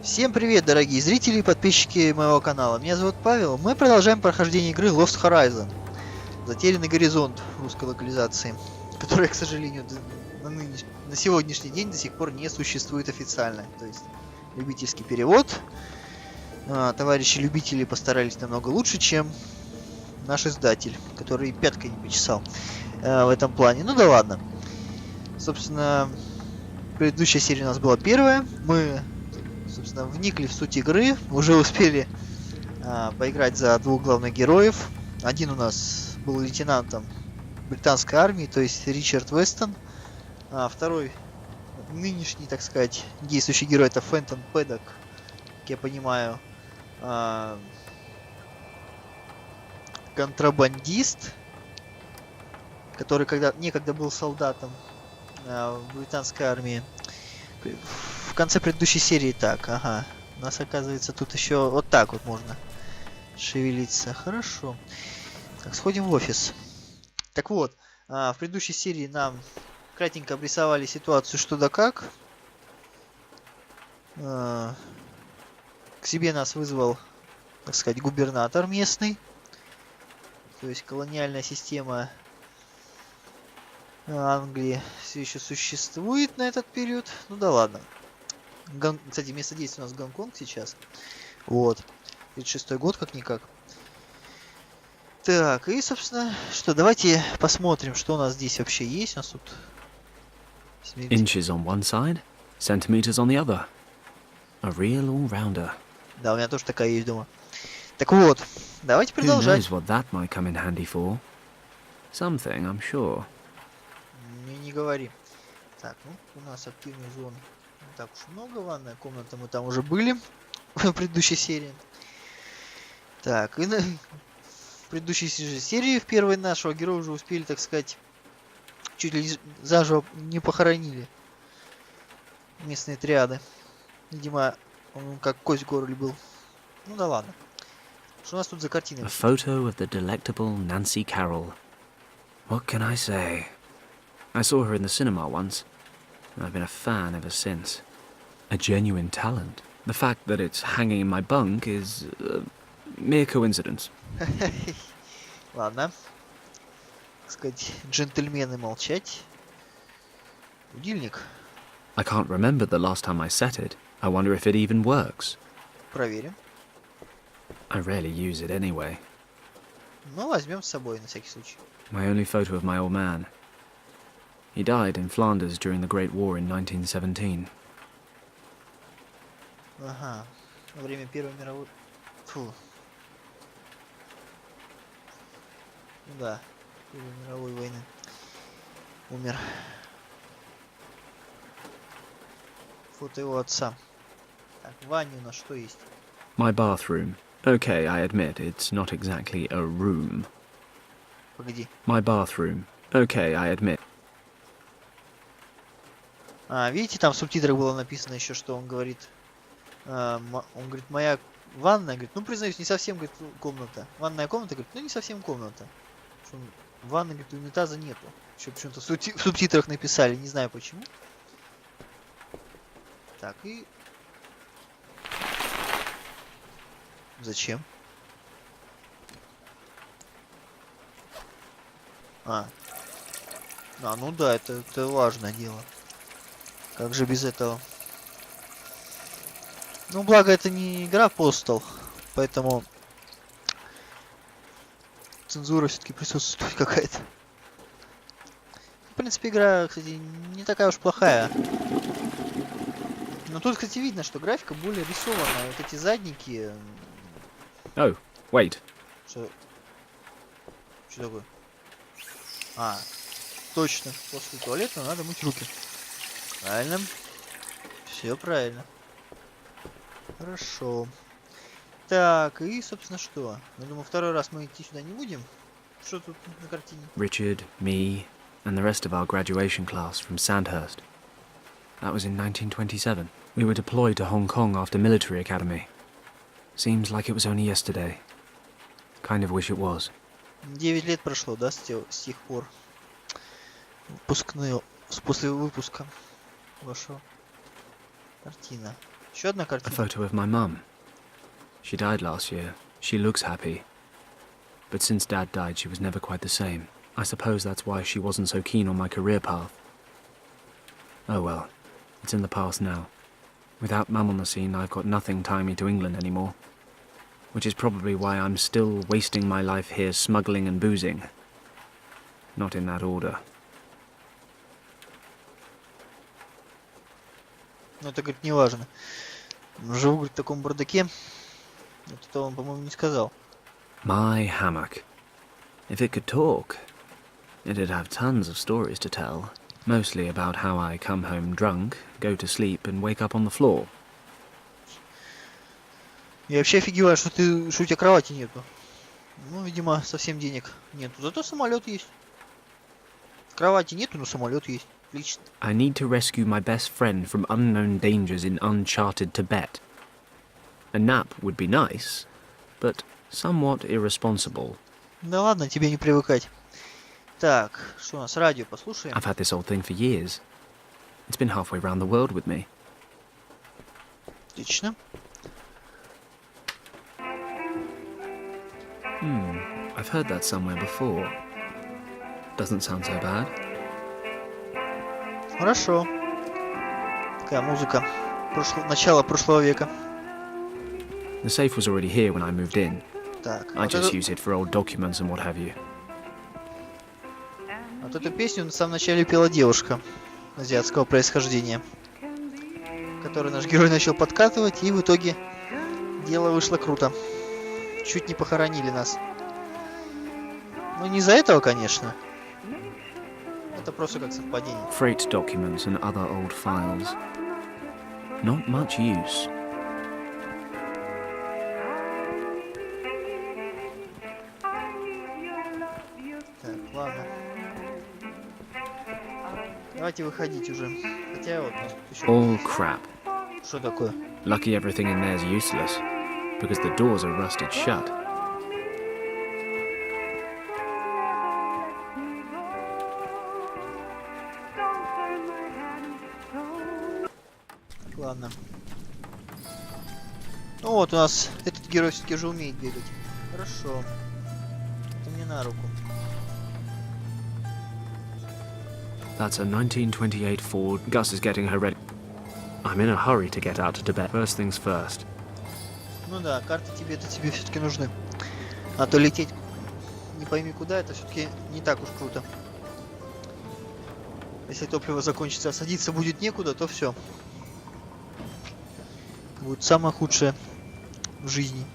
Всем привет, дорогие зрители и подписчики моего канала. Меня зовут Павел. Мы продолжаем прохождение игры Lost Horizon. Затерянный горизонт в русской локализации, которая, к сожалению, на сегодняшний день до сих пор не существует официально. То есть любительский перевод. Товарищи любители постарались намного лучше, чем наш издатель, который пяткой не почесал в этом плане. Ну да ладно. Собственно, предыдущая серия у нас была первая. Мы, собственно, вникли в суть игры, уже успели поиграть за двух главных героев. Один у нас был лейтенантом британской армии, то есть Ричард Вестон. Второй, нынешний, так сказать, действующий герой, это Фэнтон Пэддок, как я понимаю, контрабандист, который некогда был солдатом в британской армии. В конце предыдущей серии так, ага. У нас, оказывается, тут еще вот так вот можно шевелиться. Хорошо. Так, сходим в офис. Так вот, в предыдущей серии нам кратенько обрисовали ситуацию что да как. К себе нас вызвал, так сказать, губернатор местный. То есть колониальная система Англии все еще существует на этот период. Ну да ладно. Кстати, место действия у нас Гонконг сейчас. Вот. 36-й год, как-никак. Так, и, собственно, что, давайте посмотрим, что у нас здесь вообще есть. У нас тут... Inches on one side, centimeters on the other. A real all-rounder. Да, у меня тоже такая есть дома. Так вот, давайте продолжать. Who knows what that might come in handy for? Something, I'm sure. Не говори. Так, ну, у нас активных зон не так уж много. Ванная комната, мы там уже были в предыдущей серии. Так, и в предыдущей серии, в первой нашего героя уже успели, так сказать, чуть ли заживо не похоронили местные триады. Видимо, он как кость в горле был. Ну да ладно. Что у нас тут за картина? A photo of the delectable Nancy Carroll. What can I say? I saw her in the cinema once, and I've been a fan ever since. A genuine talent. The fact that it's hanging in my bunk is a mere coincidence. Ладно. Так сказать, джентльмены молчать. Будильник. I can't remember the last time I set it. I wonder if it even works. Проверим. I rarely use it anyway. Ну, возьмем с собой на всякий случай. My only photo of my old man. He died in Flanders during the Great War in 1917. Ага. Во время Первой мировой... Фу. Ну да. Первой мировой войны. Умер. Фото его отца. Так, в ванне у нас что есть? My bathroom. Okay, I admit, it's not exactly a room. Погоди. My bathroom. Okay, I admit. Видите, там в субтитрах было написано еще, что он говорит... он говорит, моя ванная, говорит, ну, признаюсь, не совсем, говорит, комната. Ванная комната, говорит, ну, не совсем комната. В ванной, говорит, унитаза нету. Еще почему-то в субтитрах написали, не знаю почему. Так, и... Зачем? Ну да, это важное дело. Как же без этого? Ну, благо, это не игра Postal, поэтому цензура все-таки присутствует какая-то. В принципе, игра, кстати, не такая уж плохая. Но тут, кстати, видно, что графика более рисованная. Вот эти задники... Oh, wait. Что такое? Точно. После туалета надо мыть руки. Правильно. Все правильно. Хорошо. Так, и, собственно, что? Я думаю, второй раз мы идти сюда не будем. Что тут на картине? Richard, me, and the rest of our graduation class from Sandhurst. That was in 1927. We were deployed to Hong Kong after military academy. Seems like it was only yesterday. Kind of wish it was. 9 лет прошло, да, с тех пор. После выпуска вашего. Картина. Еще одна A картина. photo of my mum. She died last year. She looks happy. But since Dad died, she was never quite the same. I suppose that's why she wasn't so keen on my career path. Oh well, it's in the past now. Without Mum on the scene, I've got nothing tying me to England anymore. Which is probably why I'm still wasting my life here smuggling and boozing. Not in that order. Ну, это, говорит, не важно. Живу, говорит, в таком бардаке. Вот это он, по-моему, не сказал. My hammock. If it could talk, it'd have tons of stories to tell. Mostly about how I come home drunk, go to sleep and wake up on the floor. Я вообще офигеваю, что у тебя кровати нету. Ну, видимо, совсем денег нету. Зато самолет есть. Кровати нету, но самолет есть. Отлично. I need to rescue my best friend from unknown dangers in uncharted Tibet. A nap would be nice, but somewhat irresponsible. Да ладно, тебе не привыкать. Так, что у нас? Радио послушаем. I've had this old thing for years. It's been halfway round the world with me. Отлично. I've heard that somewhere before. Doesn't sound so bad. Хорошо. Такая музыка. Начало прошлого века. The safe was already here when I moved in. Так, I just use it for old documents and what have you. вот эту песню на самом начале пела девушка азиатского происхождения, которую наш герой начал подкатывать, и в итоге дело вышло круто. Чуть не похоронили нас. Ну, не из-за этого, конечно. Это просто как совпадение. Freight documents and other old files. Not much use. Так, ладно. Давайте выходить уже. Хотя вот у нас тут еще... All crap. Что такое? Lucky everything in there's useless, because the doors are rusted shut. Ладно. Ну вот у нас этот герой все-таки же умеет бегать. Хорошо. Это мне на руку. That's a 1928 Ford. Gus is getting her ready. I'm in a hurry to get out to Tibet. First things first. Ну да, карты тебе все-таки нужны. А то лететь не пойми куда, это все-таки не так уж круто. Если топливо закончится, а садиться будет некуда, то все. Будет самое худшее в жизни.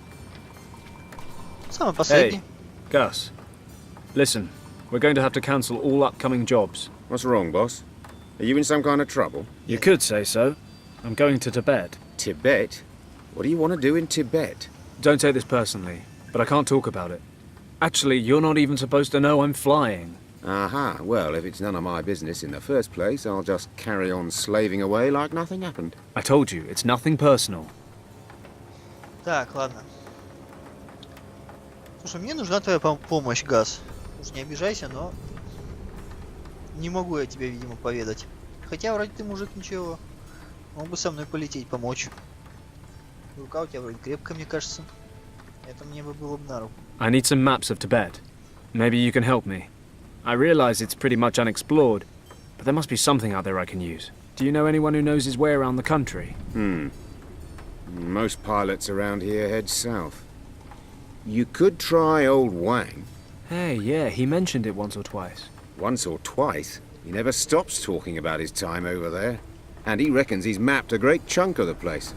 Самое последнее. Hey, Gus. Listen, we're going to have to cancel all upcoming jobs. What's wrong, boss? Are you in some kind of trouble? You could say so. I'm going to Tibet. Tibet? What do you want to do in Tibet? Don't take this personally, but I can't talk about it. Actually, you're not even supposed to know I'm flying. Aha, well, if it's none of my business in the first place, I'll just carry on slaving away like nothing happened. I told you, it's nothing personal. Так, ладно. Слушай, мне нужна твоя помощь, Газ. Уж не обижайся, но не могу я тебе, видимо, поведать. Хотя вроде ты мужик ничего. Мог бы со мной полететь, помочь. Рука у тебя вроде крепкая, мне кажется. Это мне бы было бы на руку. I need some maps of Tibet. Maybe you can help me. I realize it's pretty much unexplored, but there must be something out there I can use. Do you know anyone who knows his way around the country? Most pilots around here head south. You could try old Wang. Hey, yeah, he mentioned it once or twice. Once or twice. He never stops talking about his time over there. And he reckons he's mapped a great chunk of the place.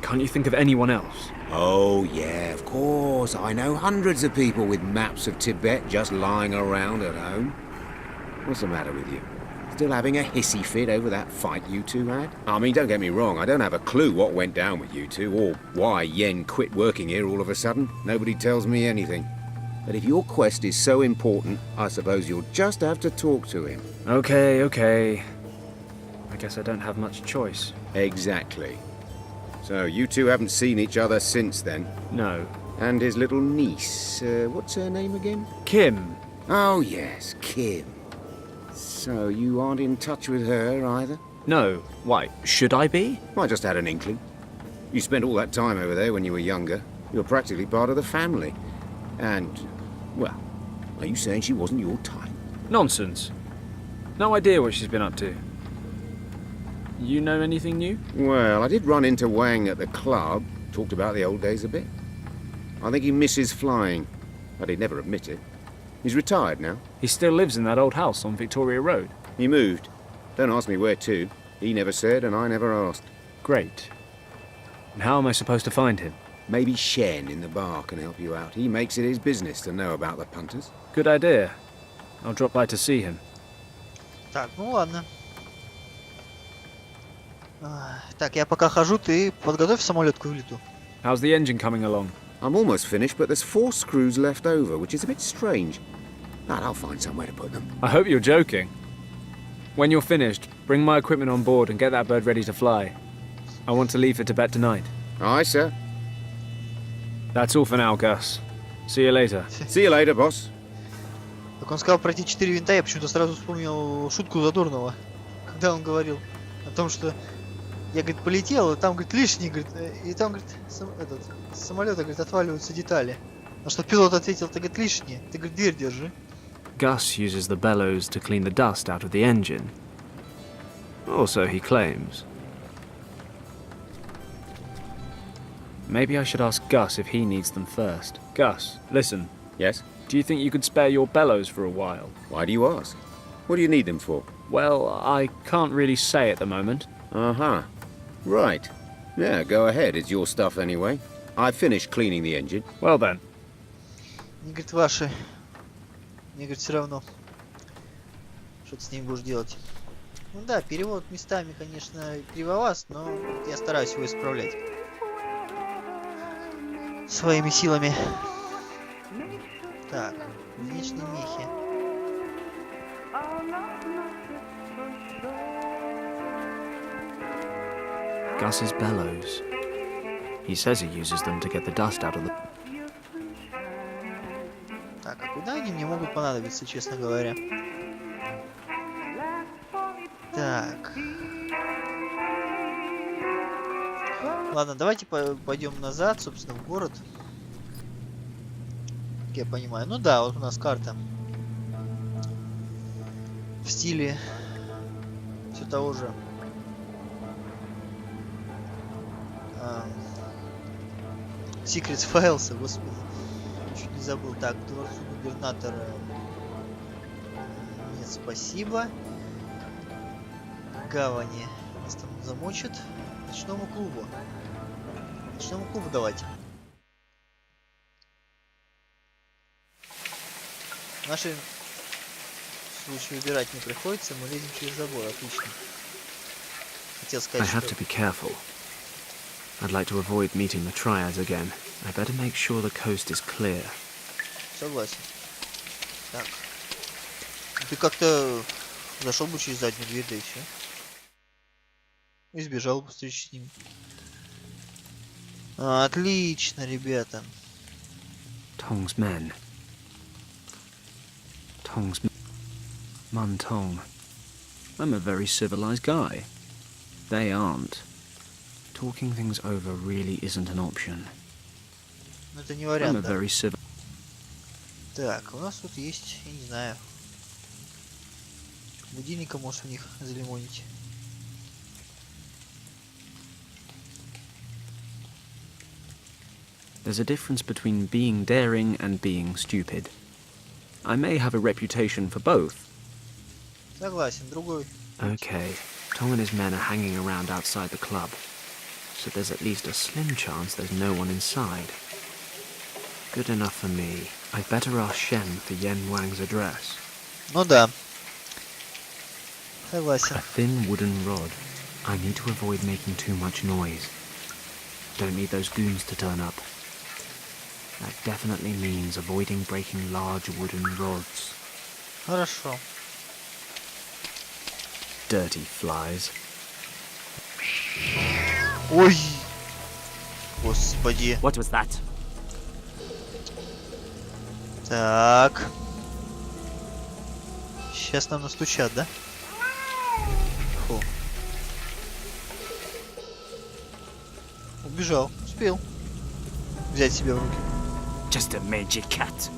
Can't you think of anyone else? Oh, yeah, of course. I know hundreds of people with maps of Tibet just lying around at home. What's the matter with you? Still having a hissy fit over that fight you two had? I mean, don't get me wrong, I don't have a clue what went down with you two, or why Yen quit working here all of a sudden. Nobody tells me anything. But if your quest is so important, I suppose you'll just have to talk to him. Okay. I guess I don't have much choice. Exactly. So you two haven't seen each other since then? No. And his little niece, what's her name again? Kim. Oh yes, Kim. So you aren't in touch with her either? No. Why? Should I be? I just had an inkling. You spent all that time over there when you were younger. You're practically part of the family. And, well, are you saying she wasn't your type? Nonsense. No idea what she's been up to. You know anything new? Well, I did run into Wang at the club. Talked about the old days a bit. I think he misses flying, but he'd never admit it. He's retired now. He still lives in that old house on Victoria Road. He moved. Don't ask me where to. He never said, and I never asked. Great. And how am I supposed to find him? Maybe Shen in the bar can help you out. He makes it his business to know about the punters. Good idea. I'll drop by to see him. Так, ну ладно. Так, я пока хожу, ты подготовь самолет к вылету. How's the engine coming along? I'm almost finished, but there's 4 screws left over, which is a bit strange. But I'll find somewhere to put them. I hope you're joking. When you're finished, bring my equipment on board and get that bird ready to fly. I want to leave for Tibet tonight. Aye, sir. That's all for now, Gus. See you later. See you later, boss. Как он сказал пройти 4 винта, я почему-то сразу вспомнил шутку Задорнова, когда он говорил о том, что я, говорит, полетел, и там, говорит, лишний, говорит, и там, говорит, с самолета, говорит, отваливаются детали. На что пилот ответил, ты, говорит, лишние, ты, говорит, дверь держи. Gus uses the bellows to clean the dust out of the engine. Or so he claims. Maybe I should ask Gus if he needs them first. Gus, listen. Yes? Do you think you could spare your bellows for a while? Why do you ask? What do you need them for? Well, I can't really say at the moment. Uh-huh. Right. Yeah, go ahead. It's your stuff anyway. I finished cleaning the engine. Well then. Мне, говорит, ваши. Мне, говорит, все равно. Что ты с ним будешь делать? Ну да, перевод местами, конечно, кривовас, но я стараюсь его исправлять. Своими силами. Так, вечные мехи. Gus's bellows. He says he uses them to get the dust out of the... Так, а куда они мне могут понадобиться, честно говоря? Так. Ладно, давайте пойдем назад, собственно, в город. Как я понимаю. Ну да, вот у нас карта. В стиле все того же. Secrets Files, господи. Чуть не забыл. Так, дворцу губернатора. Нет, спасибо. Гавани. Нас там замочат. Ночному клубу. Ночному клубу давайте. В нашем случае выбирать не приходится, мы лезем через забор, отлично. Хотел сказать, I have to be careful. I'd like to avoid meeting the triads again. I better make sure the coast is clear. Согласен. Так. Ты как-то зашел бы через заднюю дверь, да и все. Избежал бы встречи с ними. Отлично, ребята. Tong's men. Tong's Mun Tong. I'm a very civilized guy. They aren't. Talking things over really isn't an option. Ну это не I'm вариант, a да? very civil... Так, у нас тут есть, я не знаю. Будильника можешь в них залимонить. There's a difference between being daring and being stupid. I may have a reputation for both. Согласен, другой. Okay, Tong and his men are hanging around outside the club, so there's at least a slim chance there's no one inside. Good enough for me. I'd better ask Shen for Yen Wang's address. Ну да. Согласен. A thin wooden rod. I need to avoid making too much noise. Don't need those goons to turn up. That definitely means avoiding breaking large wooden rods. Хорошо. Dirty flies. Ой! Господи. What was that? Так. Сейчас нам настучат, да? Фу. Убежал. Успел взять себя в руки. Just a mangy cat.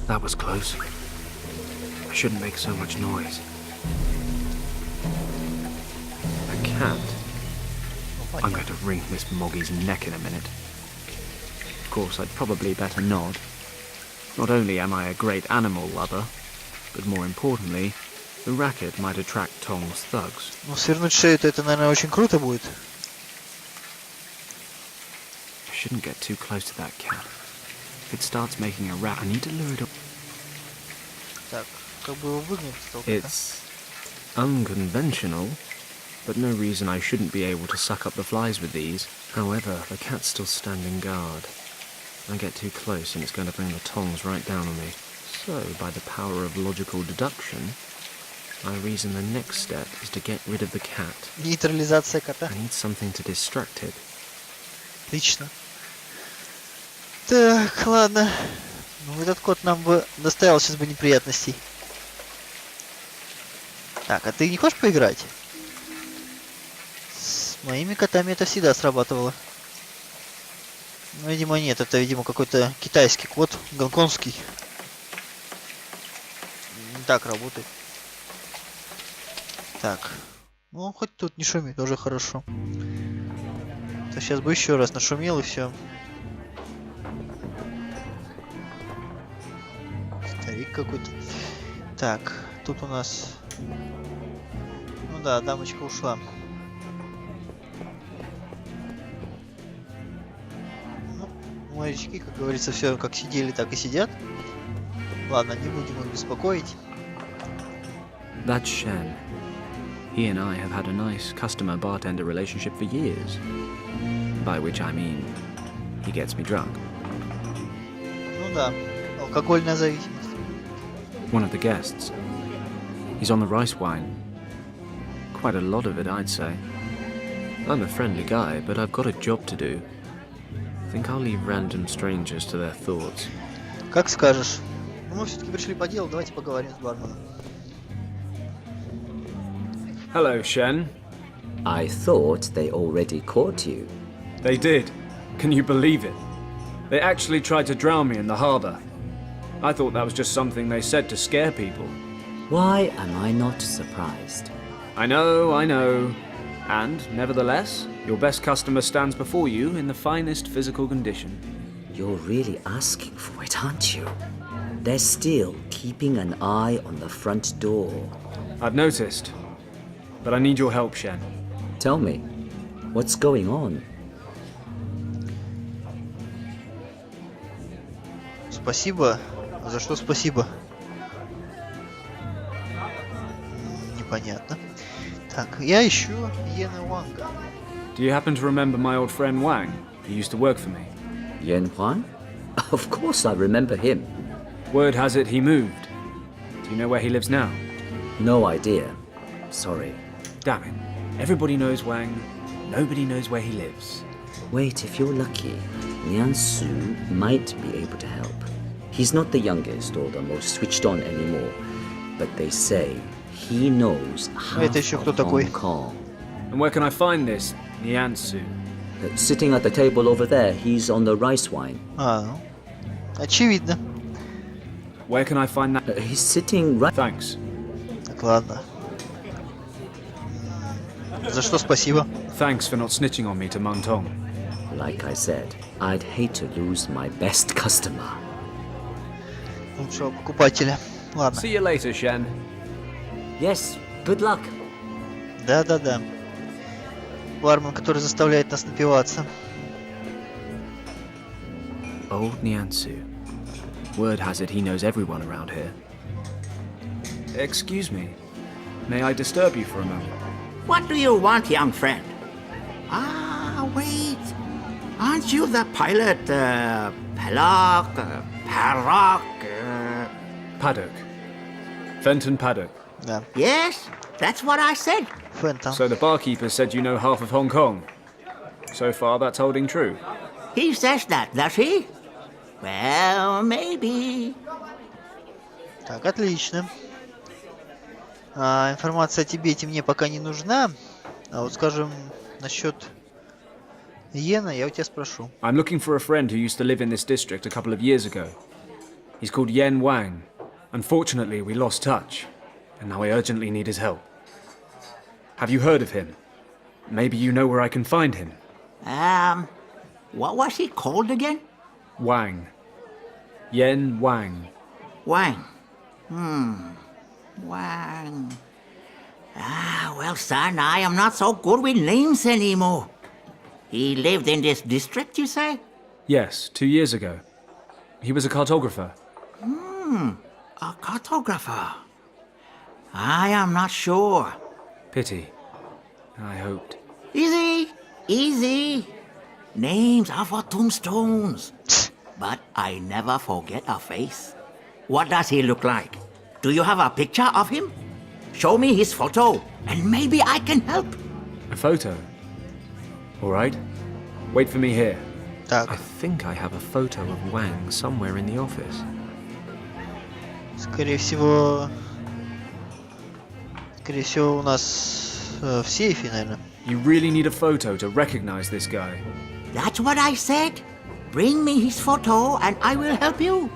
That was close. I shouldn't make so much noise. A cat? I'm going to wring this Moggy's neck in a minute. Of course, I'd probably better not. Not only am I a great animal lover, but more importantly, the racket might attract Tong's thugs. Ну, свернуть шею-то это, наверное, очень круто будет. I shouldn't get too close to that cat. If it starts making a rat, I need to lure it up. Так, как бы его выгнать только. It's unconventional, but no reason I shouldn't be able to suck up the flies with these. However, the cat's still standing guard. I get too close and it's going to bring the tongs right down on me. So, by the power of logical deduction, I reason the next step is to get rid of the cat. Нейтрализация кота. I need something to distract it. Отлично. Так, ладно. Ну, этот кот нам бы доставил сейчас бы неприятностей. Так, а ты не хочешь поиграть? С моими котами это всегда срабатывало. Ну, видимо, нет. Это, видимо, какой-то китайский кот, гонконгский. Не так работает. Так. Ну, хоть тут не шуми, тоже хорошо. То сейчас бы еще раз нашумел и все. Старик какой-то. Так, тут у нас... Ну да, дамочка ушла. Ну, морячки, как говорится, все как сидели, так и сидят. Ладно, не будем их беспокоить. That's Shen. He and I have had a nice customer-bartender relationship for years. By which I mean, he gets me drunk. Ну да, алкогольная зависимость. One of the guests. He's on the rice wine. Quite a lot of it, I'd say. I'm a friendly guy, but I've got a job to do. I think I'll leave random strangers to their thoughts. Как скажешь. Ну, мы все-таки пришли по делу, давайте поговорим с барменом. Hello, Shen. I thought they already caught you. They did. Can you believe it? They actually tried to drown me in the harbour. I thought that was just something they said to scare people. Why am I not surprised? I know. And, nevertheless, your best customer stands before you in the finest physical condition. You're really asking for it, aren't you? They're still keeping an eye on the front door. I've noticed. But I need your help, Shen. Tell me, what's going on? Спасибо. За что спасибо? Непонятно. Так, я ищу Йена Ванга. Do you happen to remember my old friend Wang? He used to work for me. Yan Huan? Of course I remember him. Word has it he moved. Do you know where he lives now? No idea. Sorry. Damn it. Everybody knows Wang. Nobody knows where he lives. Wait, if you're lucky, Lian Su might be able to help. He's not the youngest or the most switched on anymore, but they say he knows half Это еще кто of такой? Hong Kong. And where can I find this Niansu? Sitting at the table over there, he's on the rice wine. А, ну. Очевидно. Where can I find that? He's sitting right... Thanks. Так, ладно. За что спасибо? Thanks for not snitching on me to Mantong. Like I said, I'd hate to lose my best customer. Лучшего покупателя. Ладно. See you later, Shen. Yes, good luck. Да-да-да. Бармен, который заставляет нас напиваться. Old Niansu. Word has it he knows everyone around here. Excuse me. May I disturb you for a moment? What do you want, young friend? Ah, wait. Aren't you the pilot, Paddock. Fenton Paddock. Да. Yes, that's what I said. Фэнтон. So the barkeeper said you know half of Hong Kong. So far, that's holding true. He says that, does he? Well, maybe. Так, отлично. Информация о Тибете мне пока не нужна. А вот, скажем, насчет Йена, я у тебя спрошу. I'm looking for a friend who used to live in this district a couple of years ago. He's called Yen Wang. Unfortunately, we lost touch, and now I urgently need his help. Have you heard of him? Maybe you know where I can find him. What was he called again? Wang. Yen Wang. Wang. Wang. Well, son, I am not so good with names anymore. He lived in this district, you say? Yes, 2 years ago. He was a cartographer. A cartographer. I am not sure. Pity. I hoped. Easy, easy. Names are for tombstones. But I never forget a face. What does he look like? Do you have a picture of him? Show me his photo, and maybe I can help. A photo? All right. Wait for me here. Так, I think I have a photo of Wang somewhere in the office. скорее всего, у нас в сейфе, наверное. You really need a photo to recognize this guy. That's what I said. Bring me his photo, and I will help you.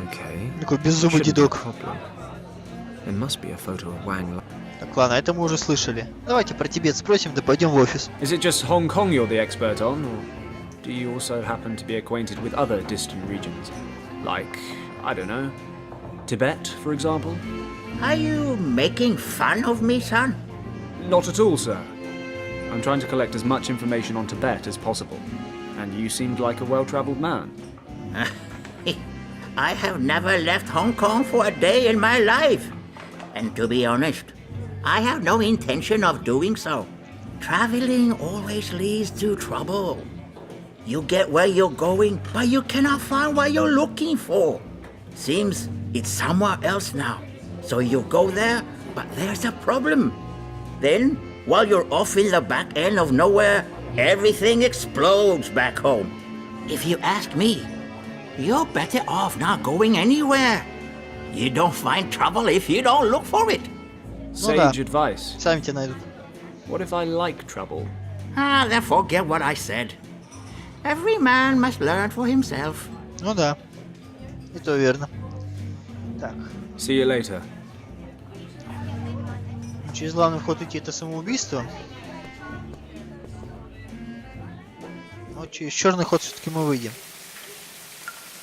Okay. Такой беззубый Shouldn't be a дедок. problem. There must be a photo of Wang. Так, ладно, это мы уже слышали. Давайте про Тибет спросим, да пойдем в офис. Is it just Hong Kong you're the expert on, or do you also happen to be acquainted with other distant regions? Like, I don't know, Tibet, for example? Are you making fun of me, son? Not at all, sir. I'm trying to collect as much information on Tibet as possible. And you seemed like a well-traveled man. I have never left Hong Kong for a day in my life. And to be honest, I have no intention of doing so. Traveling always leads to trouble. You get where you're going, but you cannot find what you're looking for. Seems it's somewhere else now. So you go there, but there's a problem. Then, while you're off in the back end of nowhere, everything explodes back home. If you ask me, you're better off not going anywhere. You don't find trouble if you don't look for it. Sage advice. Сами тебя найдут. What if I like trouble? Then forget what I said. Every man must learn for himself. Ну да, и то верно. Так, See you later. через главный вход идти это самоубийство. Но через черный ход все-таки мы выйдем.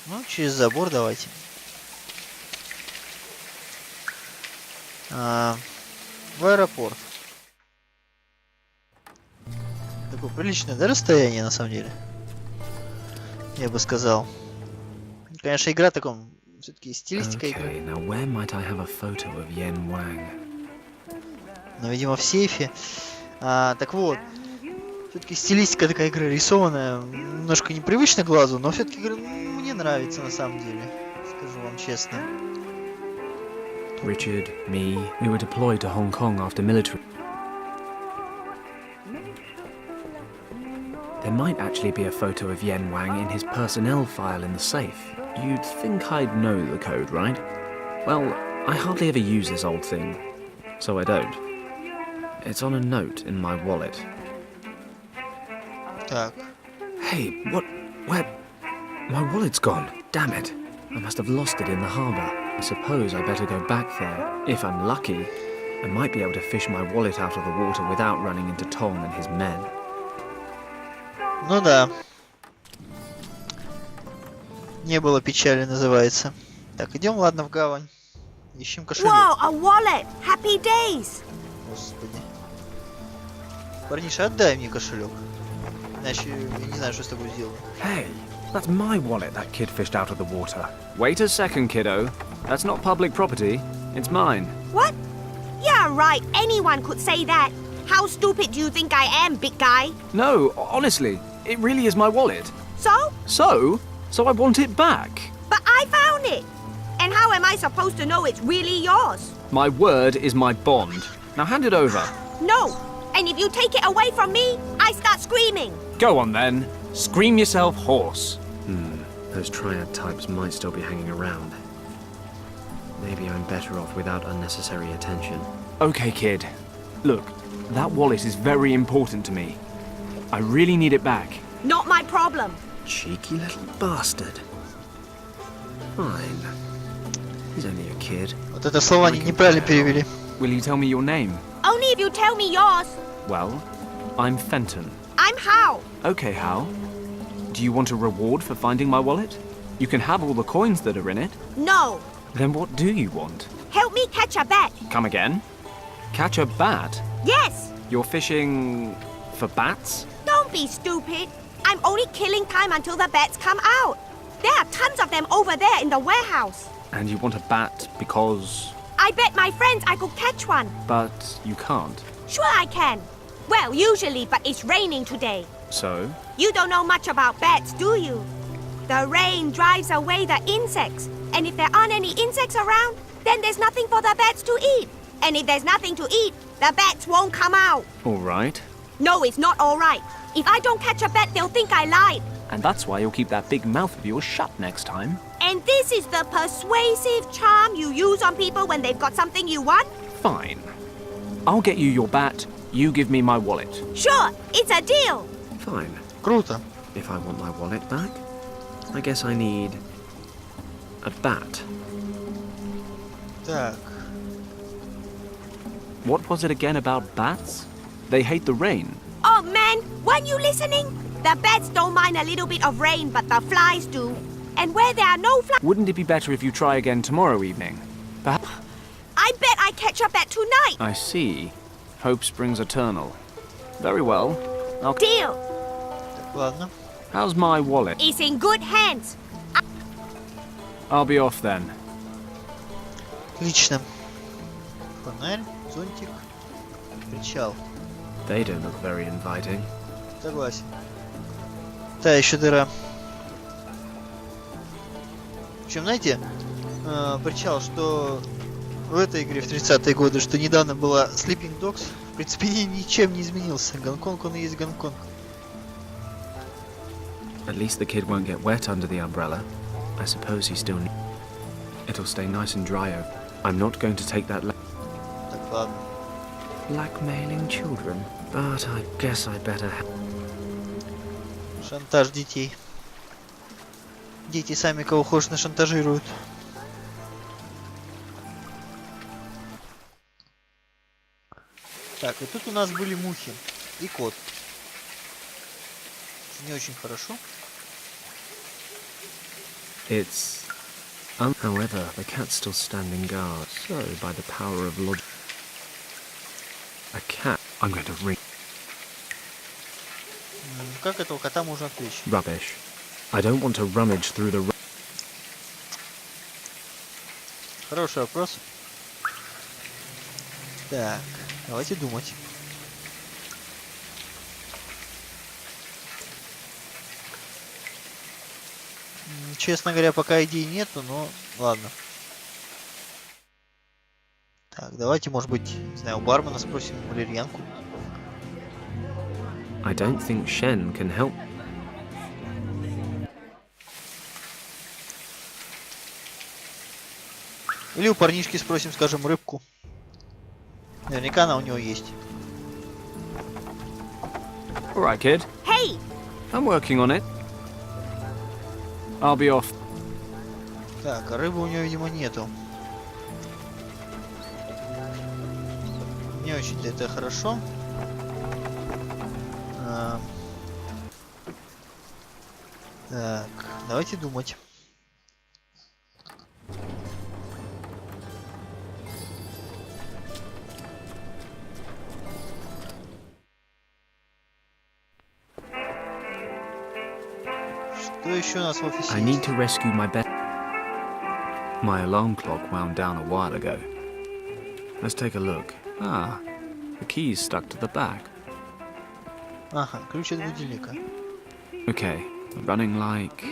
Ну, через забор давайте. В аэропорт. Такое приличное, да, расстояние на самом деле? Я бы сказал. Конечно, игра таком, все-таки стилистика игры. Okay, now where might I have a photo of Yen Wang? Но, видимо, в сейфе. Так вот, все-таки стилистика такая игры рисованная, немножко непривычно глазу, но все-таки игра мне нравится на самом деле, скажу вам честно. Richard, me, we were deployed to Hong Kong after military. There might actually be a photo of Yen Wang in his personnel file in the safe. You'd think I'd know the code, right? Well, I hardly ever use this old thing, so I don't. It's on a note in my wallet. Так, Hey, where? My wallet's gone. Damn it. I must have lost it in the harbour. I suppose I better go back there. If I'm lucky, I might be able to fish my wallet out of the water without running into Tom and his men. ну да. Не было печали, называется. Так, идем, ладно, в гавань. Ищем кошелек. Whoa, a wallet! Happy days! Господи. Парниша, отдай мне кошелек. Иначе я не знаю, что с тобой сделаю. Hey, that's my wallet that kid fished out of the water. Wait a second, kiddo. That's not public property. It's mine. What? Yeah, right. Anyone could say that. How stupid do you think I am, big guy? No, honestly, it really is my wallet. So? So I want it back. But I found it! And how am I supposed to know it's really yours? My word is my bond. Now hand it over. No! And if you take it away from me, I start screaming! Go on then. Scream yourself hoarse. Those triad types might still be hanging around. Maybe I'm better off without unnecessary attention. Okay, kid. Look, that wallet is very important to me. I really need it back. Not my problem. Cheeky little bastard. Fine. He's only a kid. Вот это слово они неправильно перевели. Will you tell me your name? Only if you tell me yours. Well, I'm Fenton. I'm Hal. Okay, Hal. Do you want a reward for finding my wallet? You can have all the coins that are in it. No. Then what do you want? Help me catch a bat. Come again? Catch a bat? Yes. You're fishing for bats? Don't be stupid. I'm only killing time until the bats come out. There are tons of them over there in the warehouse. And you want a bat because... I bet my friends I could catch one. But you can't. Sure I can. Well, usually, but it's raining today. So? You don't know much about bats, do you? The rain drives away the insects. And if there aren't any insects around, then there's nothing for the bats to eat. And if there's nothing to eat, the bats won't come out. All right. No, it's not all right. If I don't catch a bat, they'll think I lied. And that's why you'll keep that big mouth of yours shut next time. And this is the persuasive charm you use on people when they've got something you want? Fine. I'll get you your bat, you give me my wallet. Sure, it's a deal. Fine. Круто. If I want my wallet back, I guess I need a bat. Так. What was it again about bats? They hate the rain. Oh man, weren't you listening? The bats don't mind a little bit of rain, but the flies do. And where there are no flies, Wouldn't it be better if you try again tomorrow evening? Perhaps... I bet I catch a bat tonight. I see. Hope springs eternal. Very well. Deal. Так, ладно. How's my wallet? It's in good hands. I'll be off then. Отлично. Фонарь, зонтик, причал. They don't look very inviting. Согласен. Да, еще дыра. Причем, знаете, причал, что в этой игре в 30-е годы, что недавно была Sleeping Dogs, в принципе, ничем не изменился. Гонконг, он и есть Гонконг. At least the kid won't get wet under the umbrella. I suppose he still... It'll stay nice and dry over. I'm not going to take that... Так, ладно. Blackmailing children. But I guess I better... Шантаж детей. Дети сами кого хочешь нашантажируют. Так, и тут у нас были мухи и кот. Не очень хорошо. It's... However, the cat's still standing guard. So, by the power of logic... A cat... I'm going to ring... Как этого кота можно отвлечь? Rubbish. I don't want to rummage through the... Хороший вопрос. Так, давайте думать. Честно говоря, пока идей нету, но ладно. Так, давайте, может быть, не знаю, у бармена спросим валерьянку. I don't think Shen can help. Или у парнишки спросим, скажем, рыбку. Наверняка она у него есть. All right, kid. Hey, I'm working on it. I'll be off. Так, а рыбы у него, видимо, нету. Не очень-то это хорошо. Так, давайте думать. Что еще у нас в офисе I need есть? to rescue my bed. My alarm clock wound down a while ago. Let's take a look. Ah, the key's stuck to the back. Ага, ключ от будильника. Okay, running like...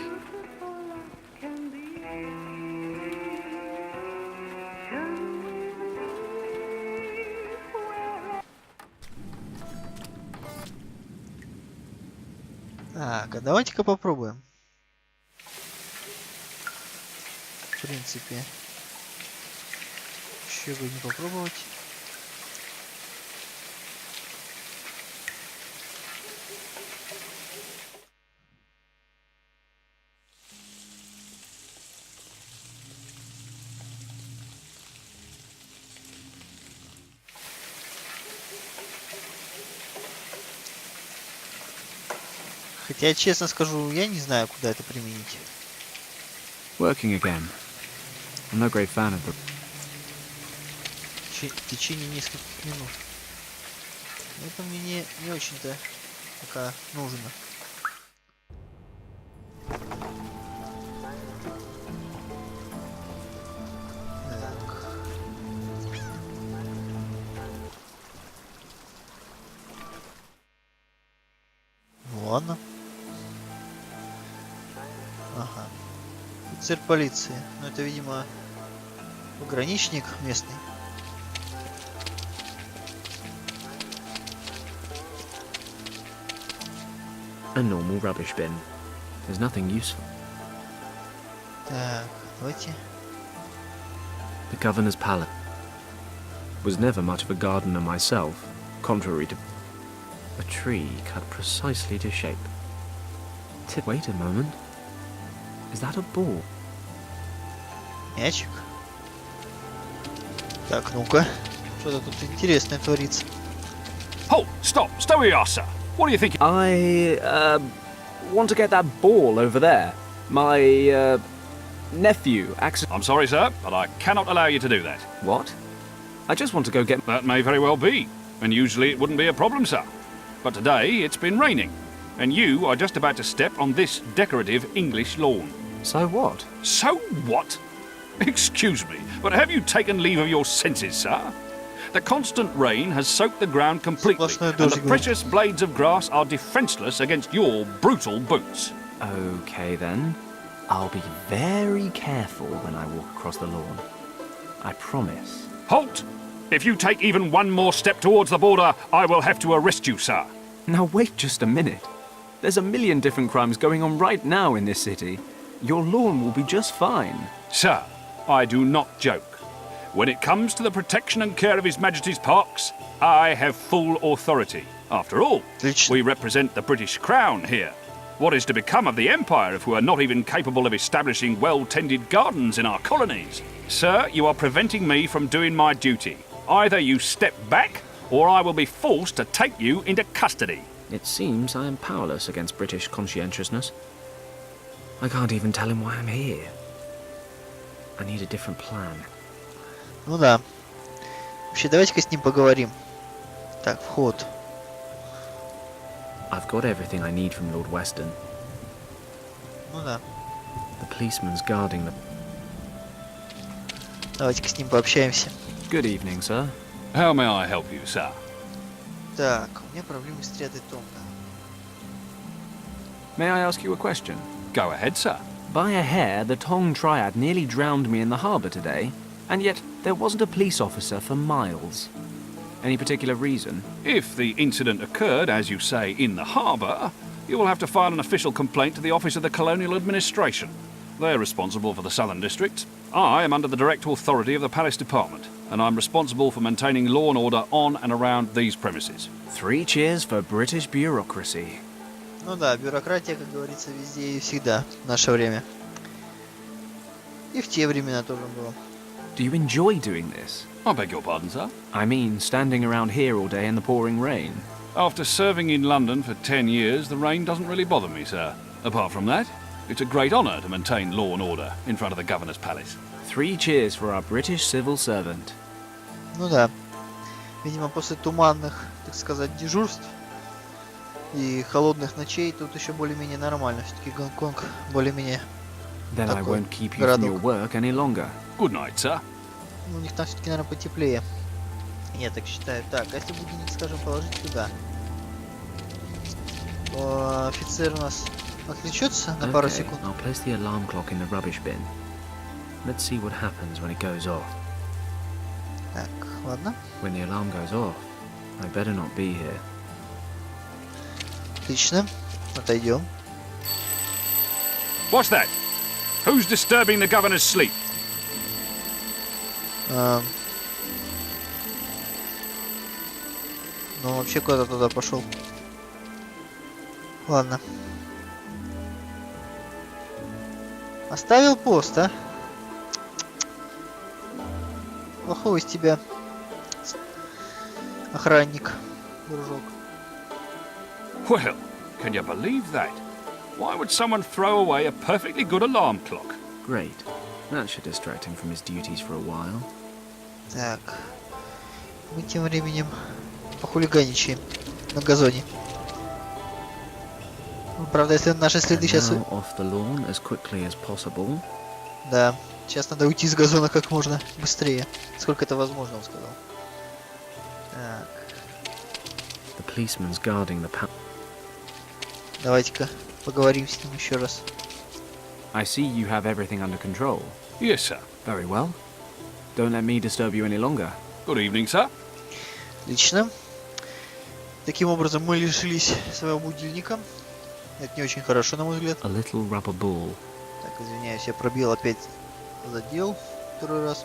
Так, а давайте-ка попробуем. В принципе. Еще бы не попробовать. Хотя, честно скажу, я не знаю, куда это применить. Working again. I'm no great fan of the... В течение нескольких минут. Это мне не очень-то пока нужно. Так. Ну ладно. Ага. Офицер полиции. Ну это, видимо, пограничник местный. A normal rubbish bin. There's nothing useful. Так, давайте. The governor's palace. Was never much of a gardener myself, contrary to a tree cut precisely to shape. Wait a moment. Is that a ball? Мячик. Так, ну-ка. Что-то тут интересное творится. Halt! Stop! Stay where you are, sir! What are you thinking? I want to get that ball over there. My nephew I'm sorry, sir, but I cannot allow you to do that. What? I just want to go get... That may very well be, and usually it wouldn't be a problem, sir. But today it's been raining, and you are just about to step on this decorative English lawn. So what? So what? Excuse me, but have you taken leave of your senses, sir? The constant rain has soaked the ground completely, and the precious blades of grass are defenceless against your brutal boots. Okay then. I'll be very careful when I walk across the lawn. I promise. Halt! If you take even one more step towards the border, I will have to arrest you, sir. Now wait just a minute. There's a million different crimes going on right now in this city. Your lawn will be just fine. Sir, I do not joke. When it comes to the protection and care of His Majesty's parks, I have full authority. After all, we represent the British Crown here. What is to become of the Empire if we are not even capable of establishing well-tended gardens in our colonies? Sir, you are preventing me from doing my duty. Either you step back, or I will be forced to take you into custody. It seems I am powerless against British conscientiousness. I can't even tell him why I'm here. I need a different plan. Ну да. Вообще, давайте-ка с ним поговорим. Так, вход. I've got everything I need from Lord Weston. Ну да. The policeman's guarding the... Давайте-ка с ним пообщаемся. Good evening, sir. How may I help you, sir? Так, у меня проблемы с триадой Тонга. May I ask you a question? Go ahead, sir. By a hair, the Tong Triad nearly drowned me in the harbour today, and yet there wasn't a police officer for miles. Any particular reason? If the incident occurred, as you say, in the harbour, you will have to file an official complaint to the Office of the Colonial Administration. They're responsible for the Southern Districts. I am under the direct authority of the Palace Department, and I'm responsible for maintaining law and order on and around these premises. 3 cheers for British bureaucracy. Ну да, бюрократия, как говорится, везде и всегда в наше время. И в те времена тоже было. Do you enjoy doing this? I beg your pardon, sir? I mean, standing around here all day in the pouring rain. After serving in London for 10 years, the rain doesn't really bother me, sir. Apart from that, it's a great honour to maintain law and order in front of the Governor's Palace. 3 cheers for our British civil servant. Ну да. Видимо, после туманных, так сказать, дежурств и холодных ночей тут еще более-менее нормально. Все-таки Гонконг более-менее Then I такой won't keep you from your городок. work any longer. Good night, sir. Ну, у них там все-таки, наверное, потеплее. Я так считаю. Так, а если будильник, скажем, положить туда, то офицер у нас отвлечется на пару Okay, секунд. I'll place the alarm clock in the rubbish bin. Let's see what happens when it goes off. Так, ладно. When the alarm goes off, I better not be here. Отлично. Отойдем. What's that? Who's disturbing the Governor's sleep? Ну, он вообще куда-то туда пошел. Ладно. Оставил пост, а? Плохой из тебя охранник, дружок. Well, Can you believe that? Why would someone throw away a perfectly good alarm clock? Great. That should distract him from his duties for a while. Так. Мы тем временем похулиганичаем на газоне. Ну, правда, если наши следы сейчас... Now off the lawn as quickly as possible. Да. Сейчас надо уйти с газона как можно быстрее. Сколько это возможно, он сказал. Так. The policeman's guarding the path. Давайте-ка поговорим с ним еще раз. I see you have everything under control. Yes, sir. Very well. Don't let me disturb you any longer. Good evening, sir. Отлично. Таким образом, мы лишились своего будильника. Это не очень хорошо, на мой взгляд. A little rubber ball. Так, извиняюсь, я пробил опять задел второй раз.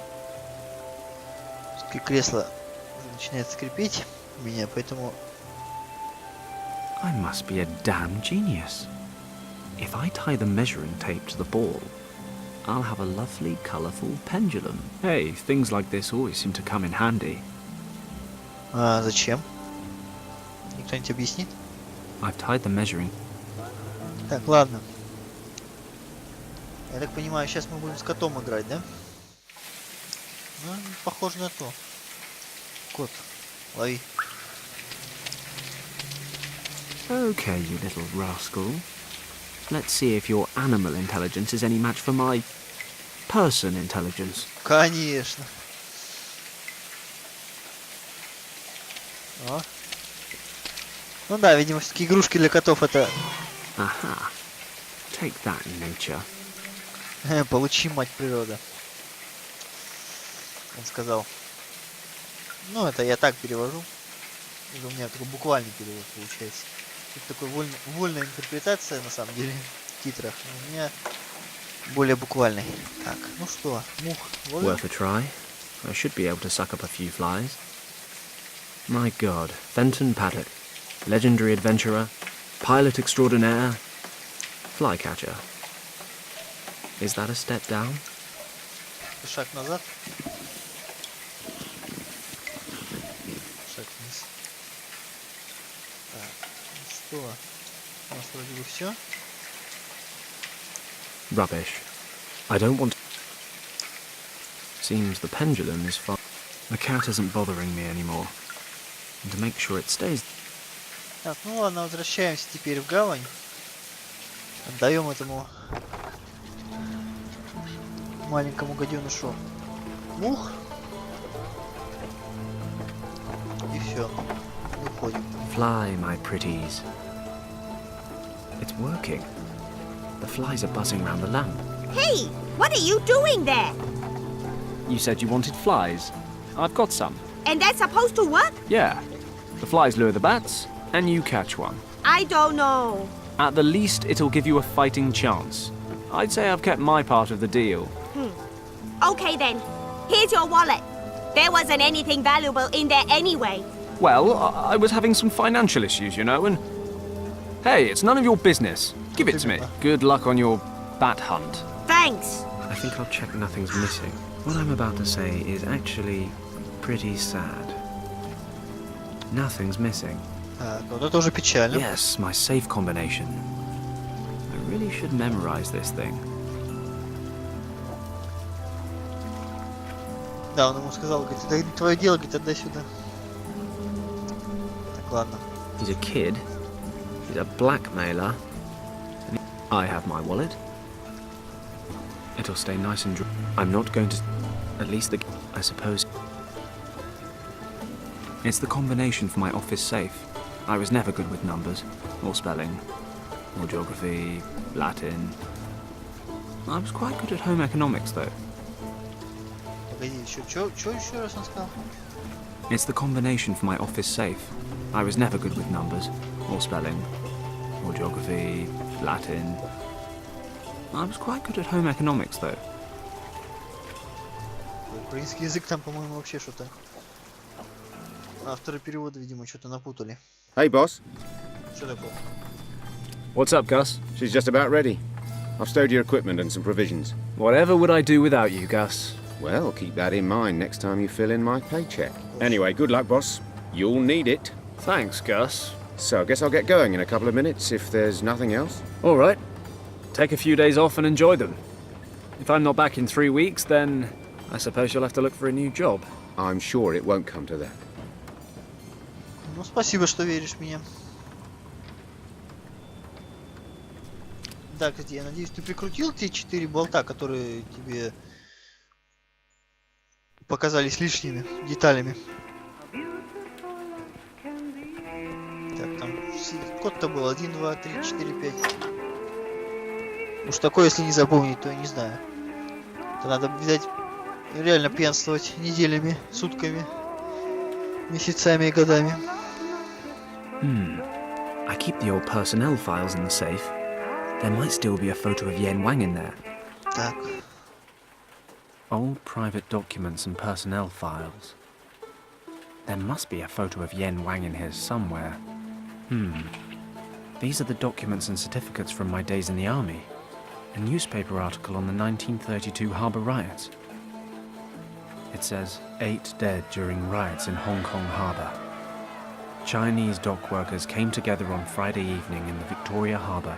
Кресло уже начинает скрипеть у меня, поэтому... I must be a damn genius. If I tie the measuring tape to the ball, I'll have a lovely, colourful pendulum. Hey, things like this always seem to come in handy. А зачем? Кто-нибудь объяснит? I've tied the measuring. Так, ладно. Я так понимаю, сейчас мы будем с котом играть, да? Ну, похоже на то. Кот, лови. Okay, you little rascal. Let's see if your animal intelligence is any match for my person intelligence. Конечно. О. Ну да, видимо, все-таки игрушки для котов это... Aha. Take that, nature. Получи, мать природа. Он сказал. Ну, это я так перевожу. Это у меня такой буквальный перевод получается. Тут такой вольная интерпретация, на самом деле, в титрах. У меня более буквальный. Так, ну что, мух ловим? Worth a try. I should be able to suck up a few flies. My God, Fenton Paddock, legendary adventurer, pilot extraordinaire, flycatcher. Is that a step down? Шаг назад. Шаг вниз. Так, ну что? У нас вроде бы все. Rubbish. I don't want... Seems the pendulum is far... The cat isn't bothering me anymore. And to make sure it stays... Так, ну ладно, возвращаемся теперь в гавань. Отдаем этому маленькому гаденышу мух. И все. Выходим. Fly, my pretties. It's working. The flies are buzzing round the lamp. Hey, what are you doing there? You said you wanted flies. I've got some. And that's supposed to work? Yeah. The flies lure the bats, and you catch one. I don't know. At the least, it'll give you a fighting chance. I'd say I've kept my part of the deal. Okay then. Here's your wallet. There wasn't anything valuable in there anyway. Well, I was having some financial issues, you know, and... Hey, it's none of your business. Give it to me. Good luck on your bat hunt. Thanks. I think I'll check nothing's missing. What I'm about to say is actually pretty sad. Nothing's missing. Так, вот это уже печально. Yes, my safe combination. I really should memorize this thing. Да, он ему сказал, говорит, это не твое дело, говорит, отдай сюда. Так, ладно. He's a kid. He's a blackmailer. I have my wallet. It'll stay nice and dry. I'm not going to... At least the... I suppose... It's the combination for my office safe. I was never good with numbers, or spelling, or geography, Latin. I was quite good at home economics, though. Погоди, чё еще раз он сказал? It's the combination for my office safe. I was never good with numbers, or spelling, or geography, Latin. I was quite good at home economics, though. Украинский язык там, по-моему, вообще что-то. Авторы перевода, видимо, что-то напутали. Hey, boss. Что такое? What's up, Gus? She's just about ready. I've stowed your equipment and some provisions. Whatever would I do without you, Gus? Well, keep that in mind next time you fill in my paycheck. Anyway, good luck, boss. You'll need it. Thanks, Gus. So I guess I'll get going in a couple of minutes if there's nothing else. All right. Take a few days off and enjoy them. If I'm not back in 3 weeks, then I suppose you'll have to look for a new job. I'm sure it won't come to that. Ну, спасибо, что веришь в меня. Да, кстати, я надеюсь, ты прикрутил те 4 болта, которые тебе показались лишними деталями. Так, там код-то был 1, 2, 3, 4, 5. Уж такое, если не запомнить, то я не знаю. То надо взять, реально пьянствовать неделями, сутками, месяцами и годами. I keep the old personnel files in the safe. There might still be a photo of Yen Wang in there. Так. Old private documents and personnel files. There must be a photo of Yen Wang in here somewhere. These are the documents and certificates from my days in the army. A newspaper article on the 1932 harbour riots. It says, 8 dead during riots in Hong Kong harbour. Chinese dock workers came together on Friday evening in the Victoria Harbour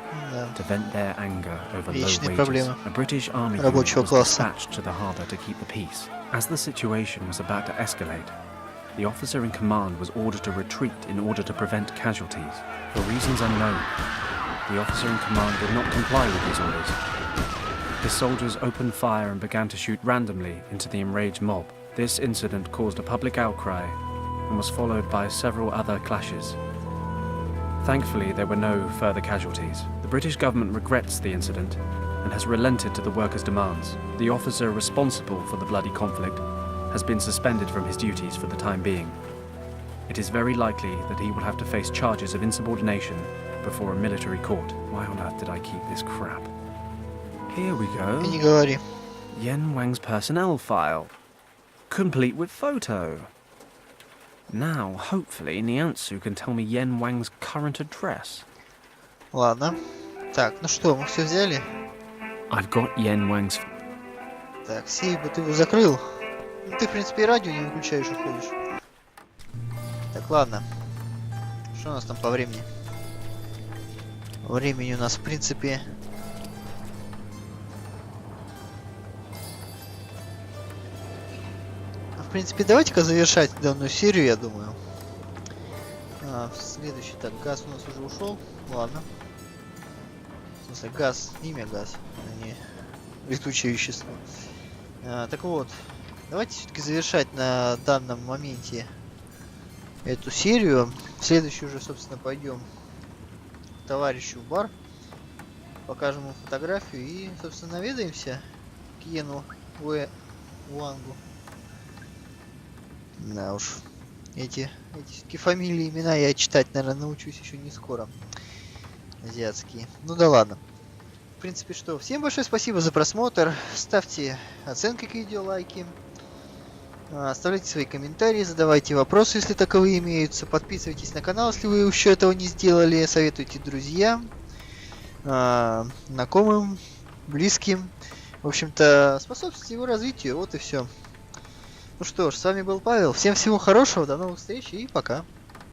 to vent their anger over low wages. A British army unit was dispatched to the harbour to keep the peace. As the situation was about to escalate, the officer in command was ordered to retreat in order to prevent casualties. For reasons unknown, the officer in command did not comply with his orders. His soldiers opened fire and began to shoot randomly into the enraged mob. This incident caused a public outcry and was followed by several other clashes. Thankfully, there were no further casualties. The British government regrets the incident and has relented to the workers' demands. The officer responsible for the bloody conflict has been suspended from his duties for the time being. It is very likely that he will have to face charges of insubordination before a military court. Why on earth did I keep this crap? Here we go. Не говори. Yen Wang's personnel file. Complete with photo. Now, hopefully, Niansu can tell me Yen Wang's current address. Ладно. Так, ну что, мы все взяли? I've got Yen Wang's... Так, сейв бы ты его закрыл. Ну, ты, в принципе, и радио не выключаешь, уходишь. Так, ладно. Что у нас там по времени? Времени у нас, в принципе... В принципе, давайте-ка завершать данную серию, я думаю. Следующий, так, газ у нас уже ушел. Ладно. В смысле, газ, имя газ, а не летучее вещество. Так вот, давайте все-таки завершать на данном моменте эту серию. В следующую уже, собственно, пойдем к товарищу в бар. Покажем ему фотографию и, собственно, наведаемся к Йену Вангу. Да уж, эти все-таки фамилии, имена я читать, наверное, научусь еще не скоро. Азиатские. Ну да ладно. В принципе, что, всем большое спасибо за просмотр. Ставьте оценки к видео, лайки. Оставляйте свои комментарии, задавайте вопросы, если таковые имеются. Подписывайтесь на канал, если вы еще этого не сделали. Советуйте друзьям, знакомым, близким. В общем-то, способствуйте его развитию. Вот и все. Ну что ж, с вами был Павел. Всем всего хорошего, до новых встреч и пока.